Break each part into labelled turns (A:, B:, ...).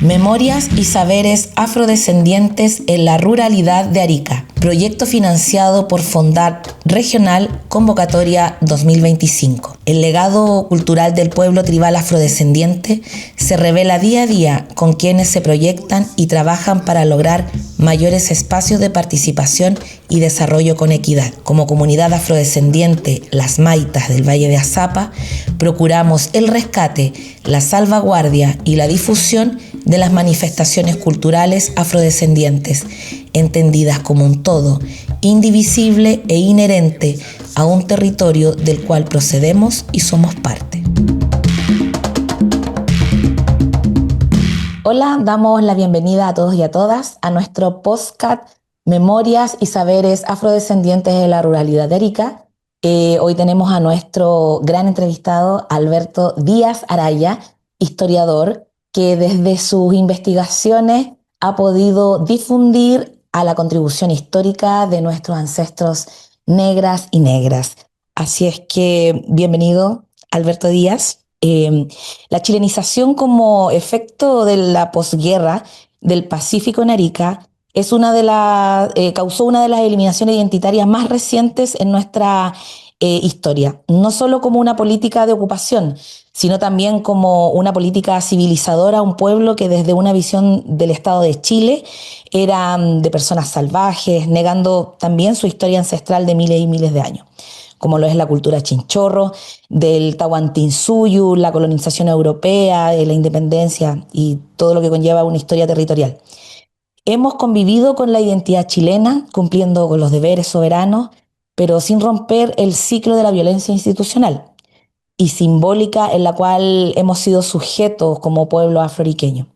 A: Memorias y saberes afrodescendientes en la ruralidad de Arica. Proyecto financiado por Fondat Regional, convocatoria 2025. El legado cultural del pueblo tribal afrodescendiente se revela día a día con quienes se proyectan y trabajan para lograr mayores espacios de participación y desarrollo con equidad. Como comunidad afrodescendiente, las Maitas del Valle de Azapa, procuramos el rescate, la salvaguardia y la difusión de las manifestaciones culturales afrodescendientes, entendidas como un todo, indivisible e inherente a un territorio del cual procedemos y somos parte. Hola, damos la bienvenida a todos y a todas a nuestro podcast Memorias y Saberes Afrodescendientes de la Ruralidad de Arica. Hoy tenemos a nuestro gran entrevistado, Alberto Díaz Araya, historiador, que desde sus investigaciones ha podido difundir a la contribución histórica de nuestros ancestros negras y negras. Así es que bienvenido, Alberto Díaz. La chilenización como efecto de la posguerra del Pacífico en Arica es causó una de las eliminaciones identitarias más recientes en nuestra historia, no solo como una política de ocupación, sino también como una política civilizadora a un pueblo que desde una visión del Estado de Chile eran de personas salvajes, negando también su historia ancestral de miles y miles de años, como lo es la cultura chinchorro, del Tahuantinsuyo, la colonización europea, la independencia y todo lo que conlleva una historia territorial. Hemos convivido con la identidad chilena, cumpliendo con los deberes soberanos, pero sin romper el ciclo de la violencia institucional y simbólica en la cual hemos sido sujetos como pueblo afroariqueño.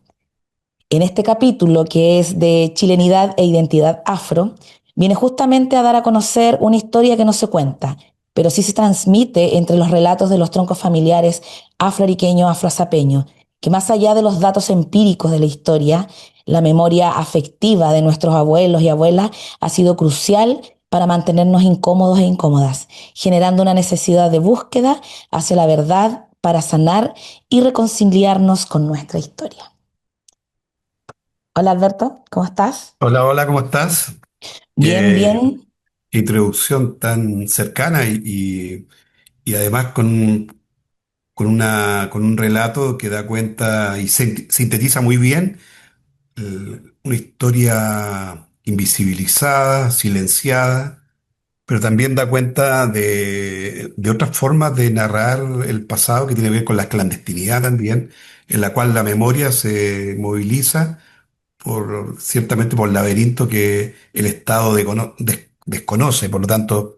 A: En este capítulo, que es de chilenidad e identidad afro, viene justamente a dar a conocer una historia que no se cuenta, pero sí se transmite entre los relatos de los troncos familiares afroariqueños, afroazapeños, que más allá de los datos empíricos de la historia, la memoria afectiva de nuestros abuelos y abuelas ha sido crucial para mantenernos incómodos e incómodas, generando una necesidad de búsqueda hacia la verdad para sanar y reconciliarnos con nuestra historia. Hola Alberto, ¿cómo estás?
B: Hola, hola, ¿cómo estás?
A: Bien,
B: Qué
A: bien.
B: introducción tan cercana y además con un relato que da cuenta y sintetiza muy bien una historia invisibilizada, silenciada, pero también da cuenta de otras formas de narrar el pasado que tiene que ver con la clandestinidad también, en la cual la memoria se moviliza ciertamente por el laberinto que el Estado desconoce. Por lo tanto,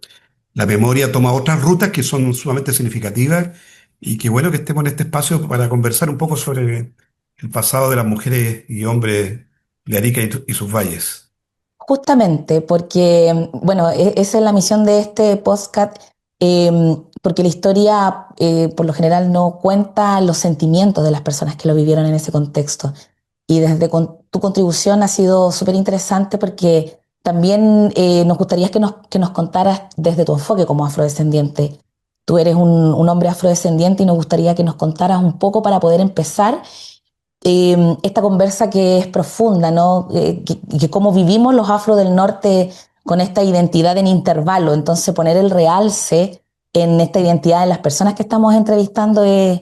B: la memoria toma otras rutas que son sumamente significativas y qué bueno que estemos en este espacio para conversar un poco sobre el pasado de las mujeres y hombres de Arica y sus valles.
A: Justamente porque, bueno, esa es la misión de este podcast, porque la historia por lo general no cuenta los sentimientos de las personas que lo vivieron en ese contexto. Y desde tu contribución ha sido súper interesante porque también nos gustaría que nos contaras desde tu enfoque como afrodescendiente. Tú eres un hombre afrodescendiente y nos gustaría que nos contaras un poco para poder empezar esta conversa que es profunda, ¿no? Que cómo vivimos los afro del norte con esta identidad en intervalo. Entonces, poner el realce en esta identidad de las personas que estamos entrevistando es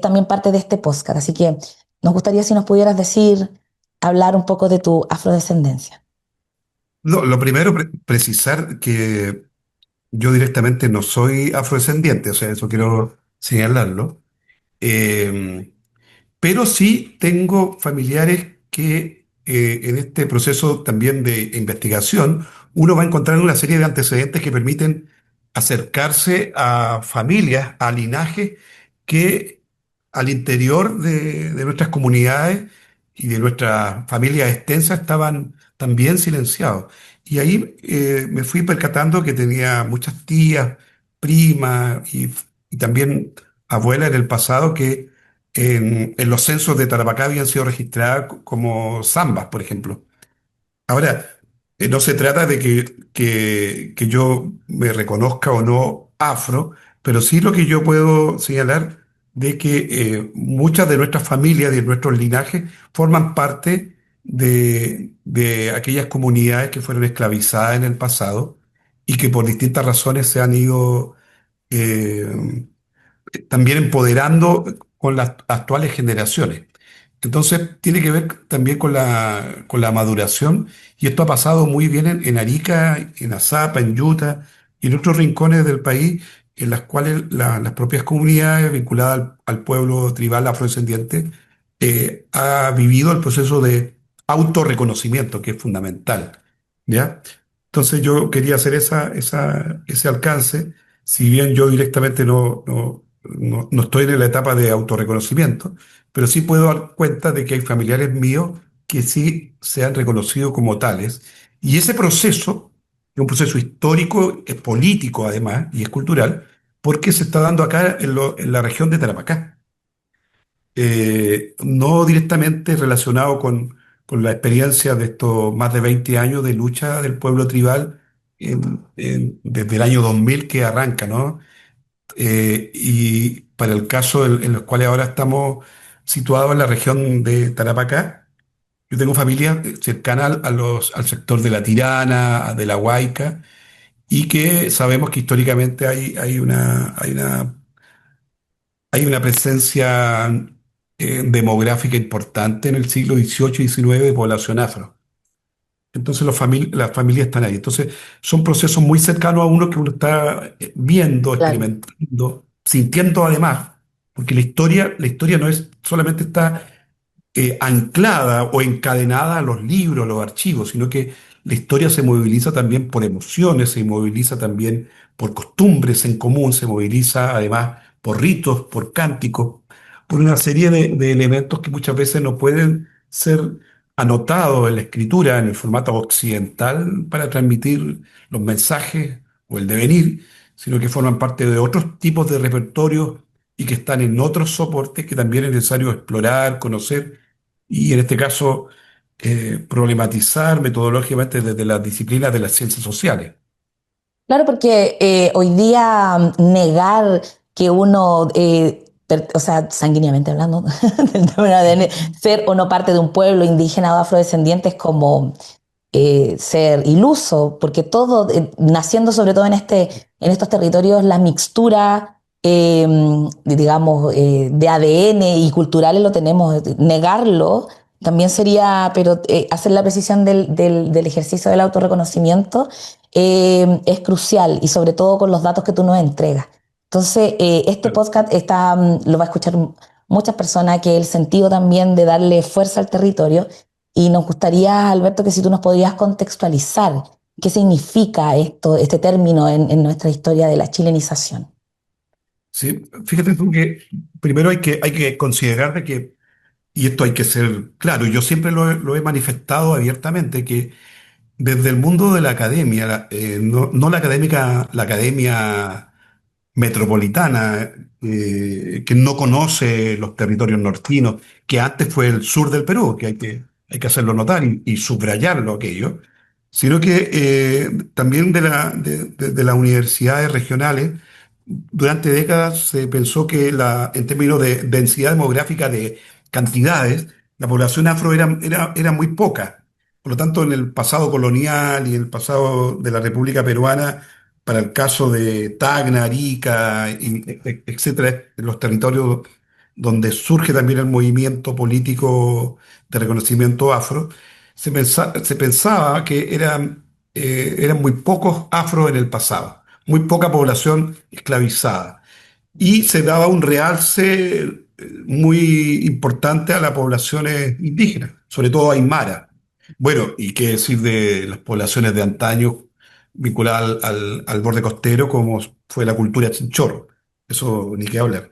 A: también parte de este podcast. Así que nos gustaría si nos pudieras decir, hablar un poco de tu afrodescendencia.
B: Lo primero, precisar que yo directamente no soy afrodescendiente, o sea, eso quiero señalarlo. Eh, Pero sí tengo familiares que en este proceso también de investigación uno va a encontrar una serie de antecedentes que permiten acercarse a familias, a linajes que al interior de nuestras comunidades y de nuestras familias extensas estaban también silenciados. Y ahí me fui percatando que tenía muchas tías, primas y también abuelas en el pasado que en los censos de Tarapacá habían sido registradas como zambas, por ejemplo. Ahora, no se trata de que yo me reconozca o no afro, pero sí lo que yo puedo señalar de que muchas de nuestras familias, de nuestros linajes, forman parte de aquellas comunidades que fueron esclavizadas en el pasado y que por distintas razones se han ido eh, también empoderando con las actuales generaciones. Entonces, tiene que ver también con la maduración, y esto ha pasado muy bien en Arica, en Azapa, en Utah y en otros rincones del país, en las cuales las propias comunidades vinculadas al pueblo tribal afrodescendiente ha vivido el proceso de autorreconocimiento, que es fundamental, ¿ya? Entonces, yo quería hacer ese alcance, si bien yo directamente no estoy en la etapa de autorreconocimiento, pero sí puedo dar cuenta de que hay familiares míos que sí se han reconocido como tales. Y ese proceso, es un proceso histórico, es político además, y es cultural, porque se está dando acá en la región de Tarapacá. No directamente relacionado con la experiencia de estos más de 20 años de lucha del pueblo tribal desde el año 2000 que arranca, ¿no? Y para el caso en los cuales ahora estamos situados en la región de Tarapacá, yo tengo familia cercana al sector de la Tirana, de la Huayca, y que sabemos que históricamente hay una presencia demográfica importante en el siglo XVIII y XIX de población afro. Entonces las familias están ahí. Entonces son procesos muy cercanos a uno que uno está viendo,
A: Claro.
B: experimentando, sintiendo además, porque la historia no es solamente está anclada o encadenada a los libros, a los archivos, sino que la historia se moviliza también por emociones, se moviliza también por costumbres en común, se moviliza además por ritos, por cánticos, por una serie de elementos que muchas veces no pueden ser anotados en la escritura, en el formato occidental, para transmitir los mensajes o el devenir, sino que forman parte de otros tipos de repertorios y que están en otros soportes que también es necesario explorar, conocer y en este caso problematizar metodológicamente desde las disciplinas de las ciencias sociales.
A: Claro, porque hoy día negar que uno, o sea, sanguíneamente hablando, del tema del ADN, ser o no parte de un pueblo indígena o afrodescendiente es como ser iluso, porque todo, naciendo sobre todo en estos territorios, la mixtura, digamos, de ADN y culturales lo tenemos. Negarlo también sería, pero hacer la precisión del ejercicio del autorreconocimiento es crucial y sobre todo con los datos que tú nos entregas. Entonces, este podcast lo va a escuchar muchas personas, que es el sentido también de darle fuerza al territorio, y nos gustaría, Alberto, que si tú nos podrías contextualizar qué significa esto, este término en nuestra historia de la chilenización.
B: ¿Sí? Fíjate tú que primero hay que considerar de que, y esto hay que ser claro, yo siempre lo he manifestado abiertamente, que desde el mundo de la academia, no la académica, la academia metropolitana, que no conoce los territorios nortinos, que antes fue el sur del Perú, que hay que hacerlo notar y subrayarlo aquello, sino que también de las universidades regionales, durante décadas se pensó que en términos de densidad demográfica de cantidades, la población afro era muy poca. Por lo tanto, en el pasado colonial y en el pasado de la República Peruana, para el caso de Tacna, Arica, etcétera, en los territorios donde surge también el movimiento político de reconocimiento afro, se pensaba que eran muy pocos afros en el pasado, muy poca población esclavizada. Y se daba un realce muy importante a las poblaciones indígenas, sobre todo aymara. Bueno, y qué decir de las poblaciones de antaño vinculadas al borde costero, como fue la cultura chinchorro. Eso ni qué hablar.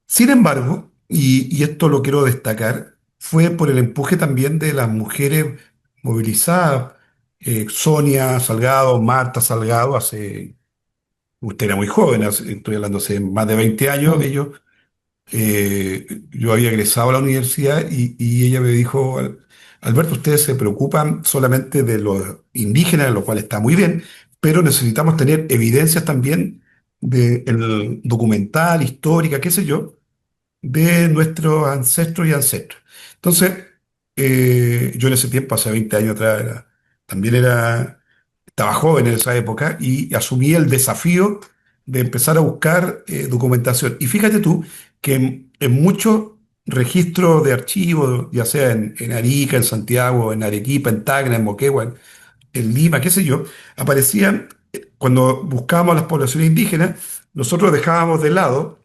B: Sin embargo, y esto lo quiero destacar, fue por el empuje también de las mujeres movilizadas. Sonia Salgado, Marta Salgado, usted era muy joven, estoy hablando hace más de 20 años,
A: Mm.
B: ellos, yo había egresado a la universidad y ella me dijo: Alberto, ustedes se preocupan solamente de los indígenas, lo cual está muy bien, pero necesitamos tener evidencias también del documental, histórica, qué sé yo, de nuestros ancestros y ancestras. Entonces, yo en ese tiempo, hace 20 años atrás, también estaba joven en esa época y asumí el desafío de empezar a buscar documentación. Y fíjate tú que en muchos registros de archivos, ya sea en Arica, en Santiago, en Arequipa, en Tacna, en Moquegua, en Lima, qué sé yo, aparecían, cuando buscábamos a las poblaciones indígenas, nosotros dejábamos de lado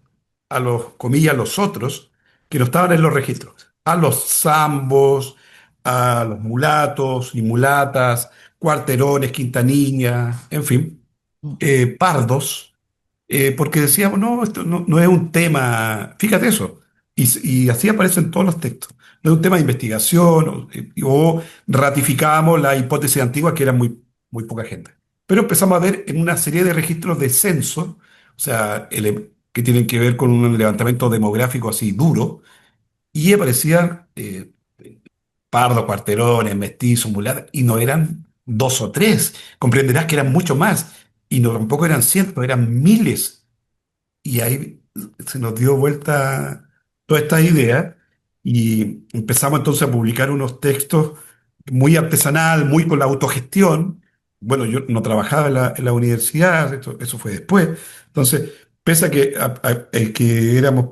B: a los, comillas, los otros, que no estaban en los registros, a los zambos, a los mulatos y mulatas, cuarterones, quintaniñas, en fin, pardos, porque decíamos, no, esto no es un tema, fíjate eso, y así aparece en todos los textos, no es un tema de investigación, o ratificábamos la hipótesis antigua que era muy poca gente. Pero empezamos a ver en una serie de registros de censo, o sea, que tienen que ver con un levantamiento demográfico así duro, y aparecían pardos, cuarterones, mestizos, mulatas, y no eran dos o tres, comprenderás que eran mucho más, y no tampoco eran cientos, eran miles. Y ahí se nos dio vuelta toda esta idea y empezamos entonces a publicar unos textos muy artesanal, muy con la autogestión. Bueno, yo no trabajaba en la universidad, eso fue después. Entonces, pese a que éramos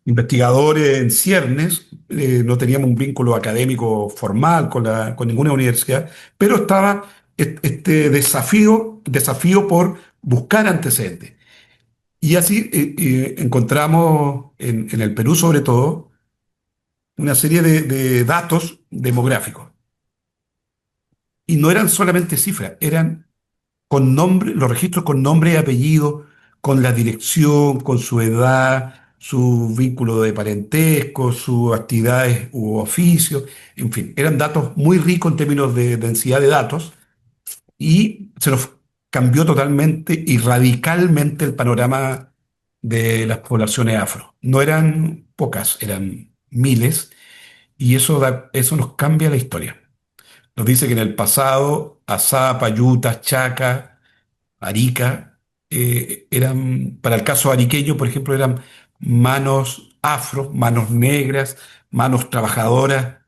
B: investigadores en ciernes, no teníamos un vínculo académico formal con ninguna universidad, pero estaba este desafío por buscar antecedentes. Y así encontramos en el Perú, sobre todo, una serie de datos demográficos. Y no eran solamente cifras, eran con nombre, los registros con nombre y apellido, con la dirección, con su edad, su vínculo de parentesco, sus actividades u oficios, en fin, eran datos muy ricos en términos de densidad de datos y se nos cambió totalmente y radicalmente el panorama de las poblaciones afro. No eran pocas, eran miles, y eso nos cambia la historia. Nos dice que en el pasado, Azapa, Yutas, Chaca, Arica, para el caso ariqueño, por ejemplo, eran manos afro, manos negras, manos trabajadoras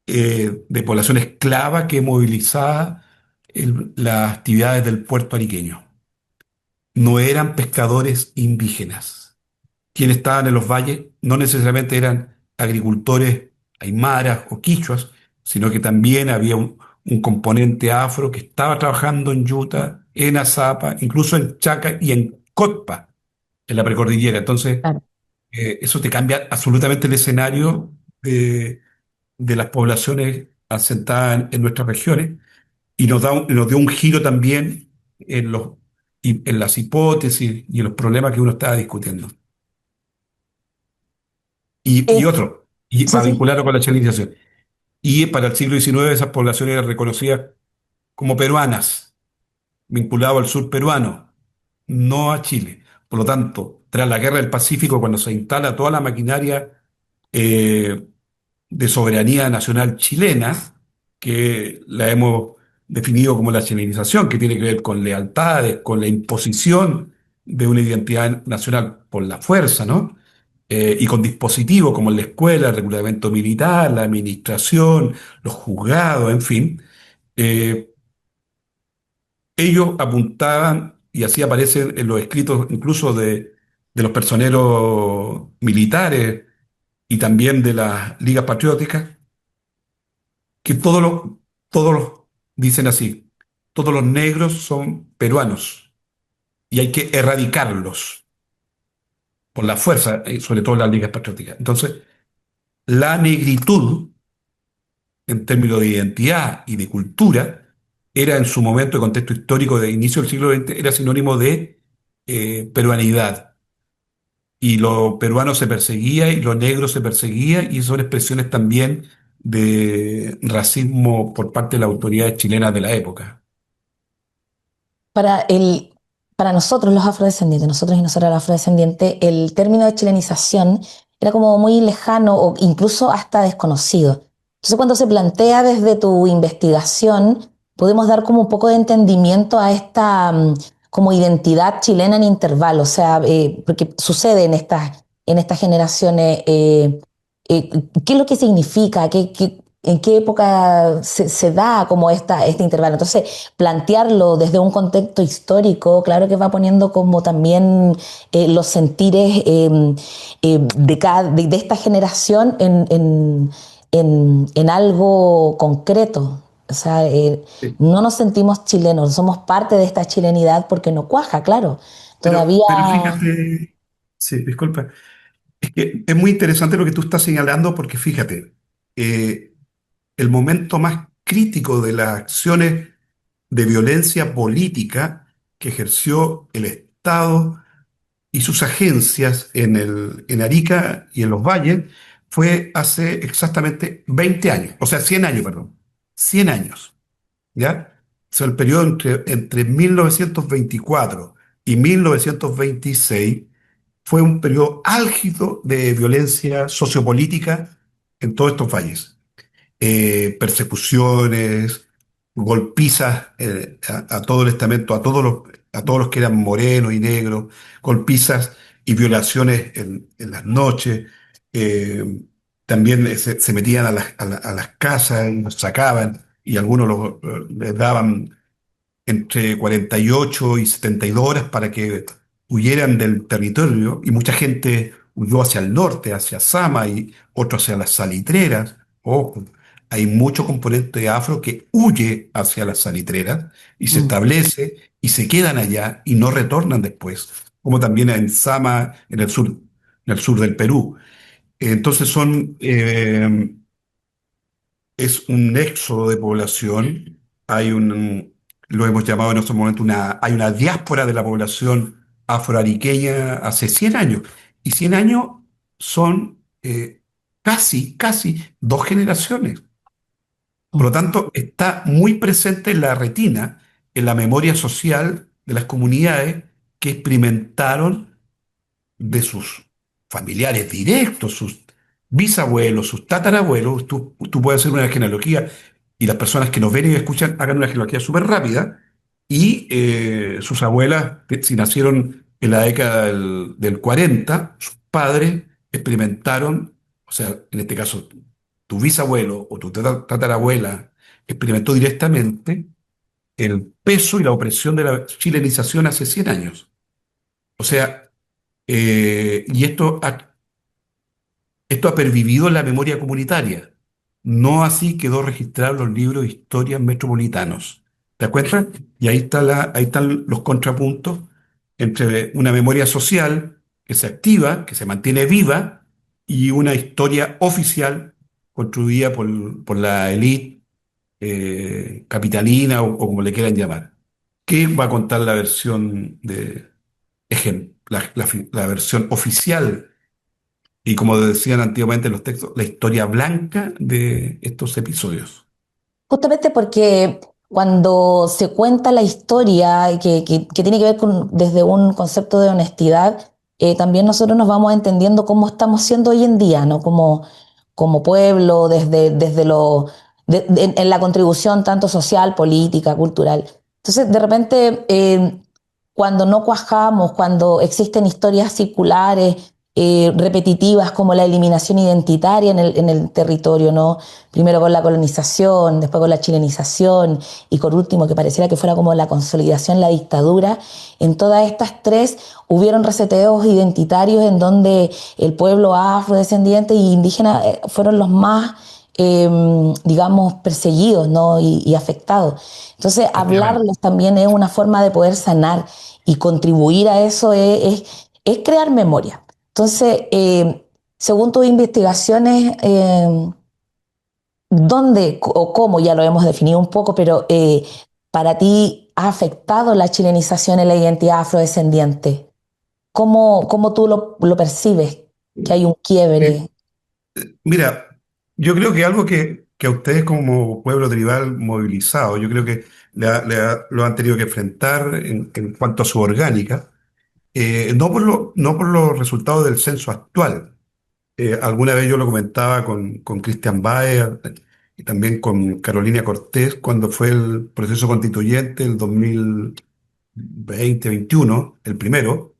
B: de población esclava que movilizaba las actividades del puerto ariqueño. No eran pescadores indígenas. Quienes estaban en los valles no necesariamente eran agricultores aymaras o quichuas, sino que también había un componente afro que estaba trabajando en Yuta, en Azapa, incluso en Chaca y en Cotpa, en la precordillera. Entonces,
A: Claro.
B: eso te cambia absolutamente el escenario de las poblaciones asentadas en nuestras regiones y nos dio un giro también en las hipótesis y en los problemas que uno estaba discutiendo. Y
A: Eh,
B: otro, y
A: sí,
B: para
A: sí.
B: vincularlo con la chilenización. Y para el siglo XIX esas poblaciones eran reconocidas como peruanas, vinculado al sur peruano, no a Chile. Por lo tanto, tras la Guerra del Pacífico, cuando se instala toda la maquinaria eh, de soberanía nacional chilena, que la hemos definido como la chilenización, que tiene que ver con lealtades, con la imposición de una identidad nacional por la fuerza, ¿no? Y con dispositivos como la escuela, el reclutamiento militar, la administración, los juzgados, en fin, eh, ellos apuntaban, y así aparecen en los escritos incluso de los personeros militares y también de las ligas patrióticas, que dicen así, todos los negros son peruanos y hay que erradicarlos por la fuerza, sobre todo en las ligas patrióticas. Entonces, la negritud, en términos de identidad y de cultura, era en su momento de contexto histórico de inicio del siglo XX, era sinónimo de peruanidad. Y lo peruano se perseguía y lo negro se perseguía, y son expresiones también de racismo por parte de las autoridades chilenas de la época.
A: Para el, para nosotros los afrodescendientes, nosotros y nosotras los afrodescendientes, el término de chilenización era como muy lejano o incluso hasta desconocido. Entonces, cuando se plantea desde tu investigación, podemos dar como un poco de entendimiento a esta como identidad chilena en intervalo, o sea, porque sucede en estas generaciones? Eh, ¿Qué es lo que significa? ¿En qué época se da como este intervalo? Entonces, plantearlo desde un contexto histórico, claro que va poniendo como también los sentires de esta generación en algo concreto. O sea,
B: Sí.
A: no nos sentimos chilenos, somos parte de esta chilenidad porque no cuaja, claro. Todavía.
B: Pero fíjate, sí, disculpa, es que es muy interesante lo que tú estás señalando porque fíjate, eh, el momento más crítico de las acciones de violencia política que ejerció el Estado y sus agencias en Arica y en los valles fue hace exactamente 20 años, o sea, 100 años, perdón, 100 años, ¿ya? O sea, el periodo entre 1924 y 1926 fue un periodo álgido de violencia sociopolítica en todos estos valles. Persecuciones, golpizas a todo el estamento, a todos los que eran morenos y negros, golpizas y violaciones en las noches. eh, También se metían a las casas y los sacaban y algunos les daban entre 48 y 72 horas para que huyeran del territorio y mucha gente huyó hacia el norte, hacia Sama y otros hacia las salitreras. Ojo, hay mucho componente afro que huye hacia las salitreras y se
A: Mm.
B: establece y se quedan allá y no retornan después, como también en Sama, en el sur del Perú. Entonces es un éxodo de población, lo hemos llamado en estos momentos hay una diáspora de la población afroariqueña hace 100 años. Y 100 años son casi dos generaciones. Por lo
A: Mm.
B: tanto, está muy presente en la retina, en la memoria social de las comunidades que experimentaron de sus familiares directos, sus bisabuelos, sus tatarabuelos. Tú puedes hacer una genealogía y las personas que nos ven y escuchan hagan una genealogía súper rápida y sus abuelas, que si nacieron en la década del 40, sus padres experimentaron, o sea, en este caso, tu bisabuelo o tu tatarabuela experimentó directamente el peso y la opresión de la chilenización hace 100 años. O sea, y esto ha pervivido en la memoria comunitaria. No así quedó registrado en los libros de historias metropolitanos. ¿Te acuerdas? Y ahí están los contrapuntos entre una memoria social que se activa, que se mantiene viva, y una historia oficial construida por la élite capitalina o como le quieran llamar. ¿Qué va a contar la versión la versión oficial y como decían antiguamente en los textos, la historia blanca de estos episodios?
A: Justamente porque cuando se cuenta la historia que tiene que ver desde un concepto de honestidad, también nosotros nos vamos entendiendo cómo estamos siendo hoy en día, ¿no? Como pueblo, desde en la contribución tanto social, política, cultural. Entonces, de repente, cuando no cuajamos, cuando existen historias circulares, repetitivas como la eliminación identitaria en el territorio, ¿no? Primero con la colonización, después con la chilenización y por último que pareciera que fuera como la consolidación, la dictadura. En todas estas tres hubieron reseteos identitarios en donde el pueblo afrodescendiente e indígena fueron los más, digamos, perseguidos, ¿no? Y afectados. Entonces,
B: Efectivamente.
A: hablarlos también es una forma de poder sanar y contribuir a eso es crear memoria. Entonces, según tus investigaciones, ¿dónde o cómo, ya lo hemos definido un poco, pero para ti ha afectado la chilenización en la identidad afrodescendiente? ¿Cómo tú lo percibes? Que hay un
B: Eh,
A: quiebre.
B: Mira, yo creo que algo que a ustedes como pueblo tribal movilizado, yo creo que lo han tenido que enfrentar en cuanto a su orgánica, no por los resultados del censo actual. Alguna vez yo lo comentaba con Cristian Baer y también con Carolina Cortés cuando fue el proceso constituyente el 2020-21, el primero.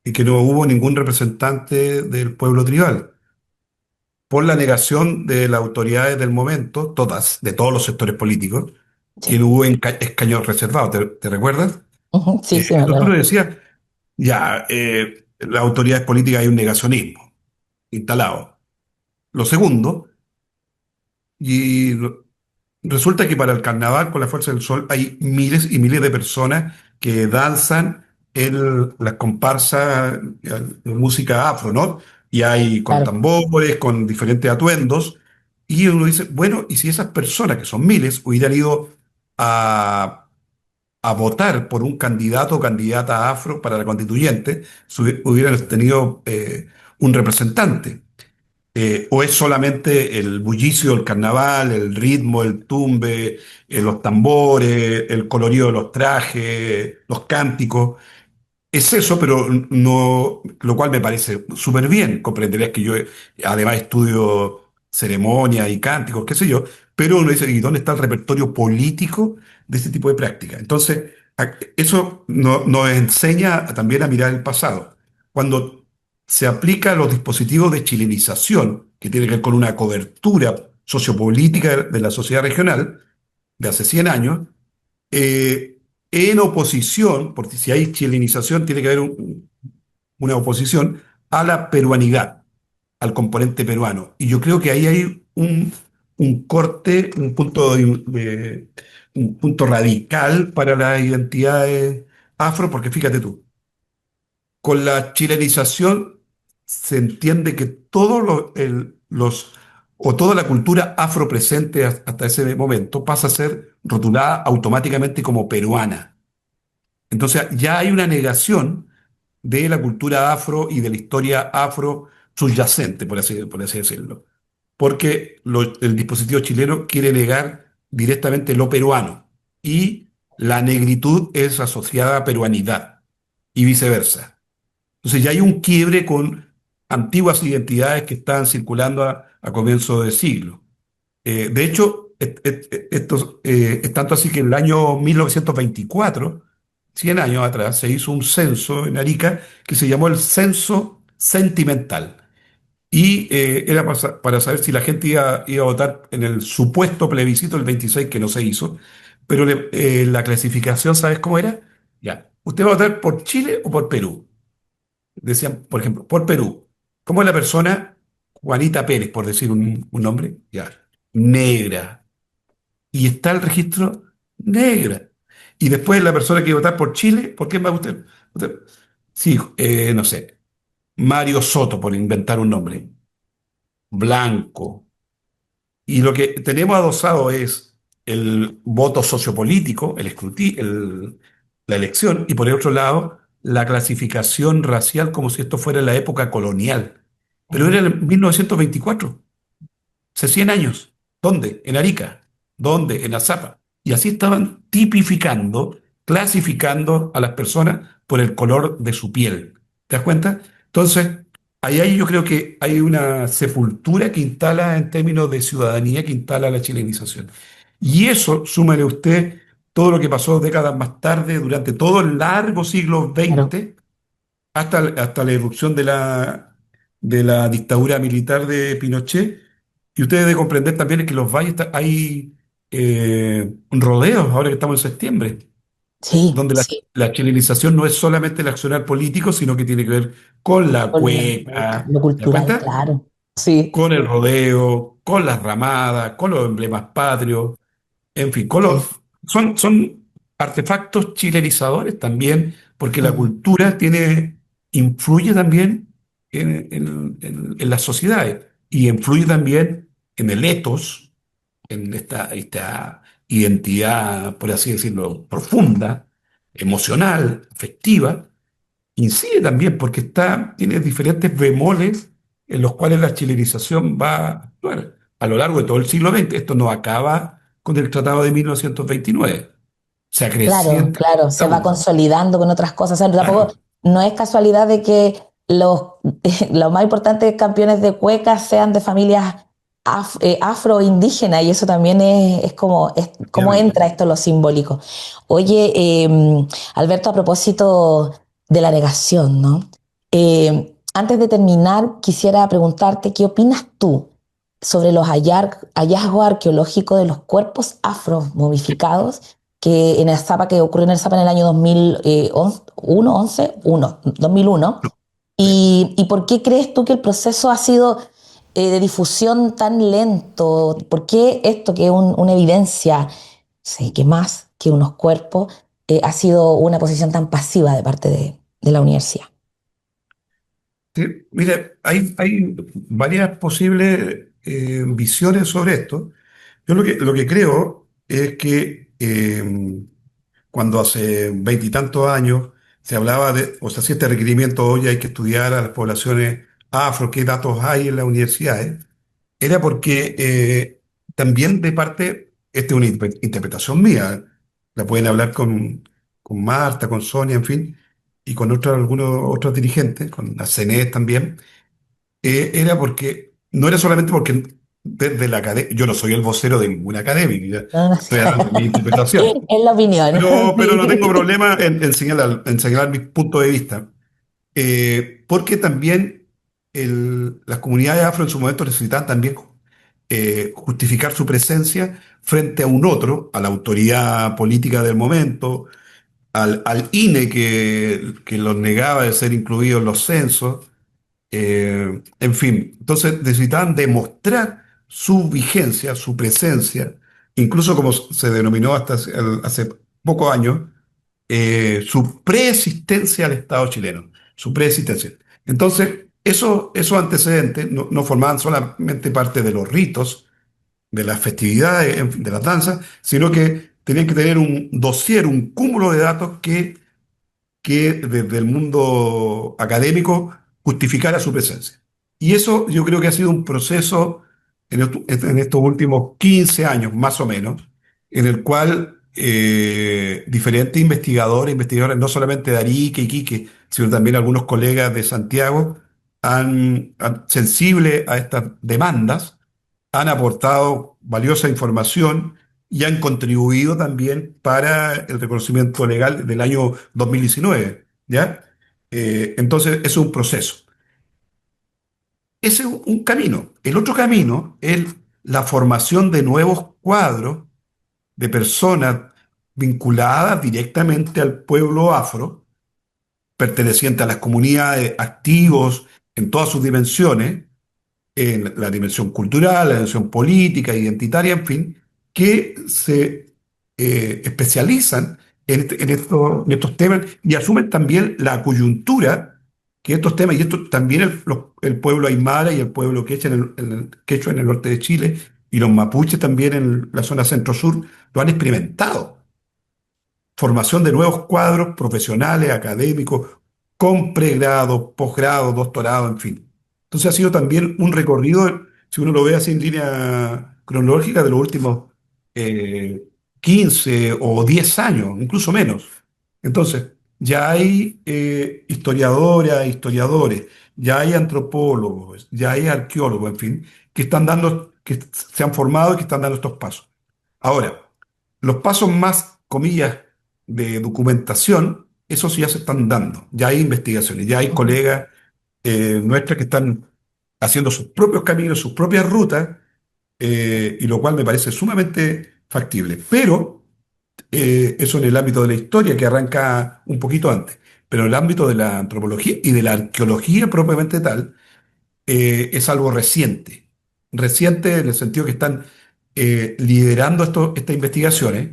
B: y que no hubo ningún representante del pueblo tribal, por la negación de las autoridades del momento, todas, de todos los sectores políticos, que
A: Sí.
B: no hubo escaños reservados. ¿Te recuerdas?
A: Ujú, sí, sí, me
B: Entonces uno
A: acuerdo.
B: decía, ya, las autoridades políticas hay un negacionismo instalado. Lo segundo, y resulta que para el carnaval con la Fuerza del Sol hay miles y miles de personas que danzan en las comparsas de música afro, ¿no? Y hay con
A: Claro,
B: tambores, con diferentes atuendos. Y uno dice, bueno, ¿y si esas personas, que son miles, hubieran ido a, a votar por un candidato o candidata afro para la constituyente, hubieran tenido un representante? ¿O es solamente el bullicio del carnaval, el ritmo, el tumbe, los tambores, el colorido de los trajes, los cánticos? Es eso, pero no, lo cual me parece súper bien. Comprenderás que yo además estudio ceremonia y cánticos, qué sé yo, pero uno dice, ¿y dónde está el repertorio político de este tipo de práctica? Entonces, eso nos enseña también a mirar el pasado. Cuando se aplica los dispositivos de chilenización, que tiene que ver con una cobertura sociopolítica de la sociedad regional de hace 100 años, eh, en oposición, porque si hay chilenización, tiene que haber una oposición a la peruanidad, al componente peruano. Y yo creo que ahí hay un corte, un punto radical para las identidades afro, porque fíjate tú, con la chilenización se entiende que o toda la cultura afro presente hasta ese momento pasa a ser rotulada automáticamente como peruana. Entonces ya hay una negación de la cultura afro y de la historia afro subyacente, por así decirlo. Porque el dispositivo chileno quiere negar directamente lo peruano y la negritud es asociada a peruanidad y viceversa. Entonces ya hay un quiebre con antiguas identidades que estaban circulando a comienzos de siglo. De hecho, es tanto así que en el año 1924, 100 años atrás, se hizo un censo en Arica que se llamó el Censo Sentimental. Y era para saber si la gente iba a votar en el supuesto plebiscito del 26, que no se hizo. Pero la clasificación, ¿sabes cómo era? Ya, ¿usted va a votar por Chile o por Perú? Decían, por ejemplo, por Perú. ¿Cómo es la persona? Juanita Pérez, por decir un nombre. Ya, negra, y está el registro negra. Y después la persona que iba a votar por Chile, ¿por qué va usted? Sí, no sé, Mario Soto, por inventar un nombre, blanco. Y lo que tenemos adosado es el voto sociopolítico, la elección, y por el otro lado, la clasificación racial como si esto fuera la época colonial. Pero era en 1924. Hace 100 años. ¿Dónde? En Arica. ¿Dónde? En Azapa. Y así estaban tipificando, clasificando a las personas por el color de su piel. ¿Te das cuenta? Entonces, ahí yo creo que hay una sepultura que instala en términos de ciudadanía, que instala la chilenización. Y eso, súmale usted todo lo que pasó décadas más tarde, durante todo el largo siglo
A: claro.
B: XX, hasta la irrupción de la dictadura militar de Pinochet. Y usted debe comprender también que en los valles hay rodeos, ahora que estamos en septiembre,
A: Sí,
B: donde
A: sí,
B: la chilenización no es solamente el accionar político, sino que tiene que ver con la
A: con la cueca,
B: cueca,
A: lo
B: ¿te das
A: cultural,
B: cuenta?
A: claro. Sí,
B: Con el rodeo, con las ramadas, con los emblemas patrios. En fin,
A: sí.
B: son artefactos chilenizadores también, porque la
A: Mm,
B: cultura influye también en las sociedades y influye también en el ethos, en esta identidad, por así decirlo, profunda, emocional, afectiva. Incide también porque tiene diferentes bemoles en los cuales la chilenización va a actuar a lo largo de todo el siglo XX. Esto no acaba con el Tratado de 1929. Se
A: claro,
B: acrecienta
A: claro, se va
B: aún.
A: consolidando con otras cosas. O sea, tampoco
B: Claro,
A: no es casualidad de que los más importantes campeones de cuecas sean de familias afroindígenas y eso también es como
B: efectivamente.
A: entra esto lo simbólico. Oye, Alberto, a propósito de la negación, ¿no? Antes de terminar, quisiera preguntarte, ¿qué opinas tú sobre los hallazgos arqueológicos de los cuerpos afro momificados que en el Zapa, que ocurrió en el Zapa en el año 2001? ¿Y por qué crees tú que el proceso ha sido de difusión tan lento? ¿Por qué esto, que es una evidencia, sí, que más que unos cuerpos, ha sido una posición tan pasiva de parte de la universidad?
B: Sí, mire, hay varias posibles visiones sobre esto. Yo lo que creo es que cuando hace veintitantos años se hablaba de, o sea, si este requerimiento hoy hay que estudiar a las poblaciones afro, qué datos hay en las universidades, era porque también de parte, esta es una interpretación mía, la pueden hablar con Marta, con Sonia, en fin, y con algunos otros dirigentes, con la CNE también, era porque, no era solamente porque desde la academia, yo no soy el vocero de ninguna academia, ya
A: No, no sé.
B: estoy dando mi interpretación,
A: Es la opinión.
B: pero no tengo
A: Sí.
B: problema en señalar mi punto de vista. Porque también las comunidades afro en su momento necesitaban también justificar su presencia frente a un otro, a la autoridad política del momento, al INE que los negaba de ser incluidos en los censos, en fin. Entonces necesitaban demostrar su vigencia, su presencia, incluso como se denominó hasta hace pocos años, su preexistencia al Estado chileno, su preexistencia. Entonces, esos antecedentes no formaban solamente parte de los ritos, de las festividades, en fin, de las danzas, sino que tenían que tener un dossier, un cúmulo de datos que desde el mundo académico justificara su presencia. Y eso yo creo que ha sido un proceso en estos últimos 15 años, más o menos, en el cual diferentes investigadores, investigadoras, no solamente de Arica y Iquique, sino también algunos colegas de Santiago, sensibles a estas demandas, han aportado valiosa información y han contribuido también para el reconocimiento legal del año 2019, ¿ya? Entonces, es un proceso. Ese es un camino. El otro camino es la formación de nuevos cuadros de personas vinculadas directamente al pueblo afro, pertenecientes a las comunidades activos en todas sus dimensiones, en la dimensión cultural, la dimensión política, identitaria, en fin, que se especializan en estos temas y asumen también la coyuntura que estos temas, y esto también el pueblo aymara y el pueblo quechua quechua en el norte de Chile y los mapuches también en la zona centro-sur, lo han experimentado. Formación de nuevos cuadros profesionales, académicos, con pregrado, posgrado, doctorado, en fin. Entonces ha sido también un recorrido, si uno lo ve así en línea cronológica, de los últimos eh, 15 o 10 años, incluso menos. Entonces, ya hay historiadoras, historiadores, ya hay antropólogos, ya hay arqueólogos, en fin, que están dando, que se han formado y que están dando estos pasos. Ahora, los pasos más, comillas, de documentación, esos ya se están dando. Ya hay investigaciones, ya hay
A: Ujú.
B: colegas nuestras que están haciendo sus propios caminos, sus propias rutas, y lo cual me parece sumamente factible. Pero eso en el ámbito de la historia, que arranca un poquito antes. Pero en el ámbito de la antropología y de la arqueología propiamente tal, es algo reciente. Reciente en el sentido que están liderando estas investigaciones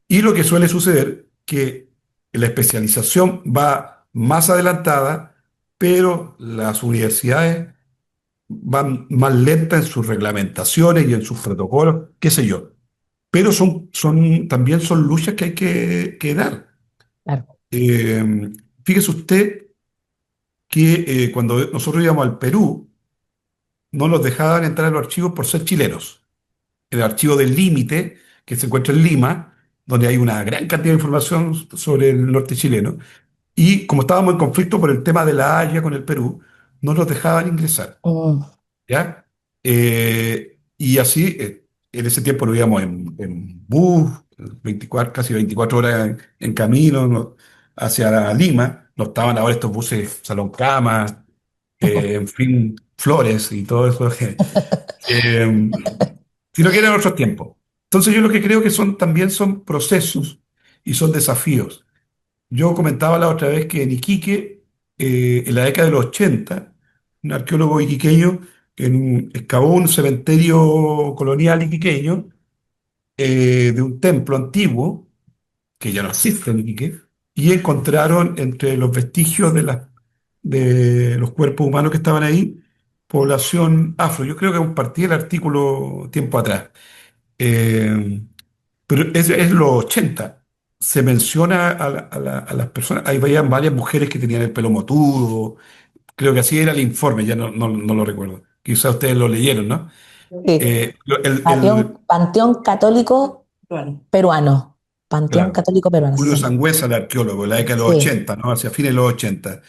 B: y lo que suele suceder que la especialización va más adelantada, pero las universidades van más lentas en sus reglamentaciones y en sus protocolos, qué sé yo. Pero también son luchas que hay que dar.
A: Claro.
B: Eh, Fíjese usted que cuando nosotros íbamos al Perú, no nos dejaban entrar a los archivos por ser chilenos. El archivo del límite, que se encuentra en Lima, donde hay una gran cantidad de información sobre el norte chileno, y como estábamos en conflicto por el tema de la Haya con el Perú, no nos dejaban ingresar,
A: Mm,
B: ¿ya? Y así, en ese tiempo lo íbamos en bus, 24, casi 24 horas en camino, ¿no?, hacia Lima, no estaban ahora estos buses salón cama, en fin, flores y todo eso, eh, sino que eran otros tiempos. Entonces yo lo que creo que también son procesos y son desafíos. Yo comentaba la otra vez que en Iquique, en la década de los 80, un arqueólogo iquiqueño excavó un cementerio colonial iquiqueño, de un templo antiguo, que ya no existe en Iquique, y encontraron entre los vestigios de los cuerpos humanos que estaban ahí, población afro. Yo creo que compartí el artículo tiempo atrás. Eh, pero es los 80. Se menciona a las personas, ahí veían varias mujeres que tenían el pelo motudo, creo que así era el informe, ya no lo recuerdo. Quizás ustedes lo leyeron, ¿no?
A: Sí. Panteón Católico Peruano. Panteón
B: Claro,
A: Católico Peruano,
B: Julio
A: sí.
B: Sangüesa, el arqueólogo, en la década de los
A: Sí,
B: 80, ¿no? Hacia fines de los 80.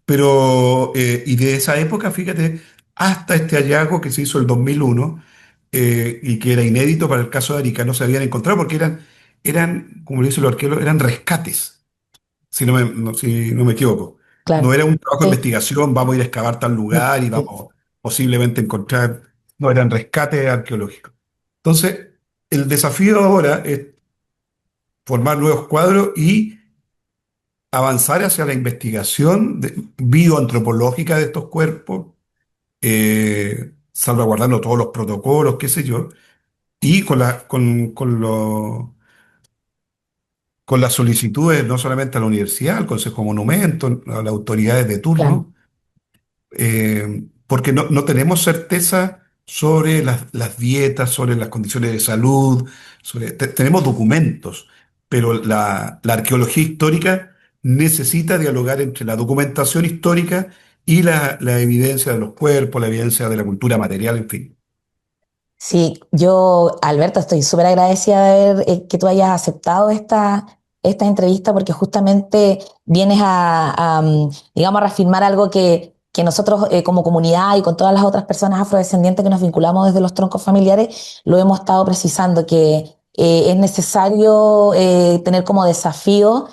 B: Pero, y de esa época, fíjate, hasta este hallazgo que se hizo el 2001, y que era inédito para el caso de Arica, no se habían encontrado porque como le dicen los arqueólogos, eran rescates, si no me equivoco. No
A: claro.
B: era un trabajo de
A: Sí.
B: investigación, vamos a ir a excavar tal lugar y
A: Sí.
B: vamos posiblemente a encontrar, no, eran rescates arqueológicos. Entonces, el desafío ahora es formar nuevos cuadros y avanzar hacia la investigación bioantropológica de estos cuerpos, salvaguardando todos los protocolos, qué sé yo, y con las solicitudes no solamente a la universidad, al Consejo de Monumentos, a las autoridades de
A: Claro.
B: turno, porque no tenemos certeza sobre las dietas, sobre las condiciones de salud, tenemos documentos, pero la arqueología histórica necesita dialogar entre la documentación histórica y la evidencia de los cuerpos, la evidencia de la cultura material, en fin.
A: Sí, yo, Alberto, estoy súper agradecida de ver que tú hayas aceptado esta entrevista porque justamente vienes digamos, a reafirmar algo que nosotros como comunidad y con todas las otras personas afrodescendientes que nos vinculamos desde los troncos familiares, lo hemos estado precisando, que es necesario tener como desafío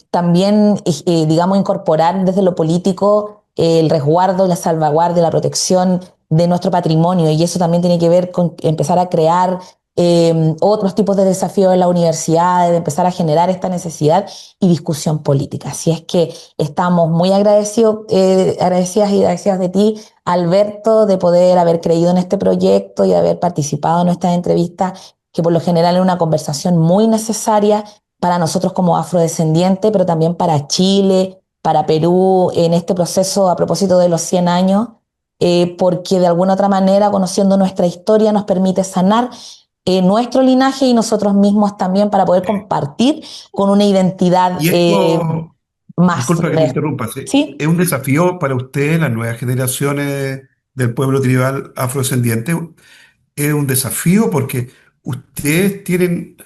A: también, digamos, incorporar desde lo político el resguardo, la salvaguardia, la protección de nuestro patrimonio y eso también tiene que ver con empezar a crear otros tipos de desafíos en la universidad, de empezar a generar esta necesidad y discusión política. Así es que estamos muy agradecidos, agradecidas y agradecidas de ti, Alberto, de poder haber creído en este proyecto y haber participado en esta entrevista, que por lo general es una conversación muy necesaria para nosotros como afrodescendientes, pero también para Chile, para Perú, en este proceso a propósito de los 100 años porque de alguna otra manera, conociendo nuestra historia, nos permite sanar nuestro linaje y nosotros mismos también para poder compartir con una identidad
B: Y esto,
A: más
B: disculpa que te
A: honesta.
B: interrumpa, ¿sí?
A: ¿Sí?
B: Es un desafío para ustedes, las nuevas generaciones del pueblo tribal afrodescendiente. Es un desafío porque ustedes tienen,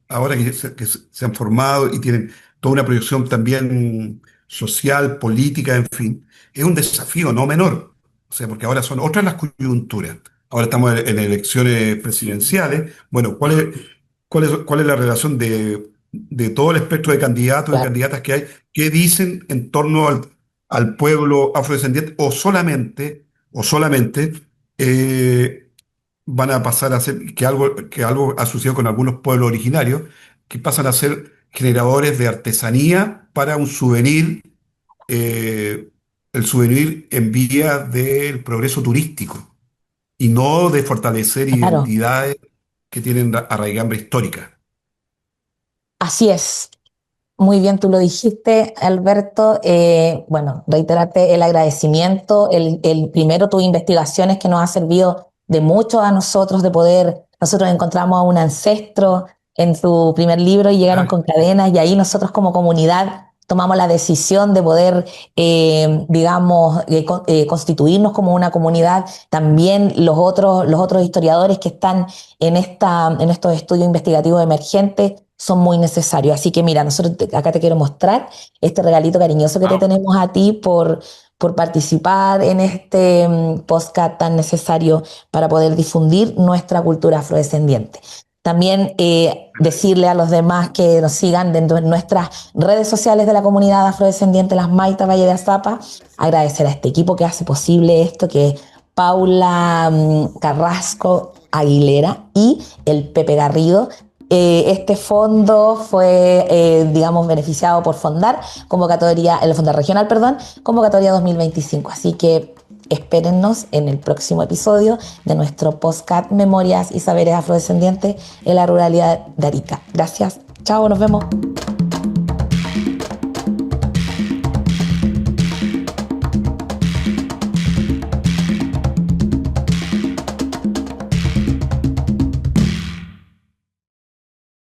B: ahora que se han formado y tienen toda una proyección también social, política, en fin, es un desafío no menor. O sea, porque ahora son otras las coyunturas. Ahora estamos en elecciones presidenciales. Bueno, ¿cuál es la relación de todo el espectro de candidatos y
A: Claro.
B: candidatas que hay? ¿Qué dicen en torno al pueblo afrodescendiente? O solamente van a pasar a ser que algo ha sucedido con algunos pueblos originarios, que pasan a ser generadores de artesanía para un souvenir, eh, el souvenir en vía del progreso turístico y no de fortalecer
A: Claro.
B: identidades que tienen arraigambre histórica.
A: Así es. Muy bien, tú lo dijiste, Alberto. Bueno, reiterarte el agradecimiento, el primero tus investigaciones que nos ha servido de mucho a nosotros, de poder, nosotros encontramos a un ancestro en tu primer libro y llegaron
B: Ah,
A: con cadenas y ahí nosotros como comunidad tomamos la decisión de poder, digamos, constituirnos como una comunidad. También los otros historiadores que están en estos estudios investigativos emergentes son muy necesarios. Así que mira, nosotros acá te quiero mostrar este regalito cariñoso que te
B: ah,
A: tenemos a ti por participar en este podcast tan necesario para poder difundir nuestra cultura afrodescendiente. También decirle a los demás que nos sigan dentro de nuestras redes sociales de la comunidad afrodescendiente Las Maitas Valle de Azapa. Agradecer a este equipo que hace posible esto, que es Paula Carrasco Aguilera y el Pepe Garrido. Este fondo fue, digamos, beneficiado por Fondar, convocatoria, el Fondar Regional, perdón, convocatoria 2025. Así que espérennos en el próximo episodio de nuestro podcast Memorias y Saberes Afrodescendientes en la Ruralidad de Arica. Gracias. Chao, nos vemos.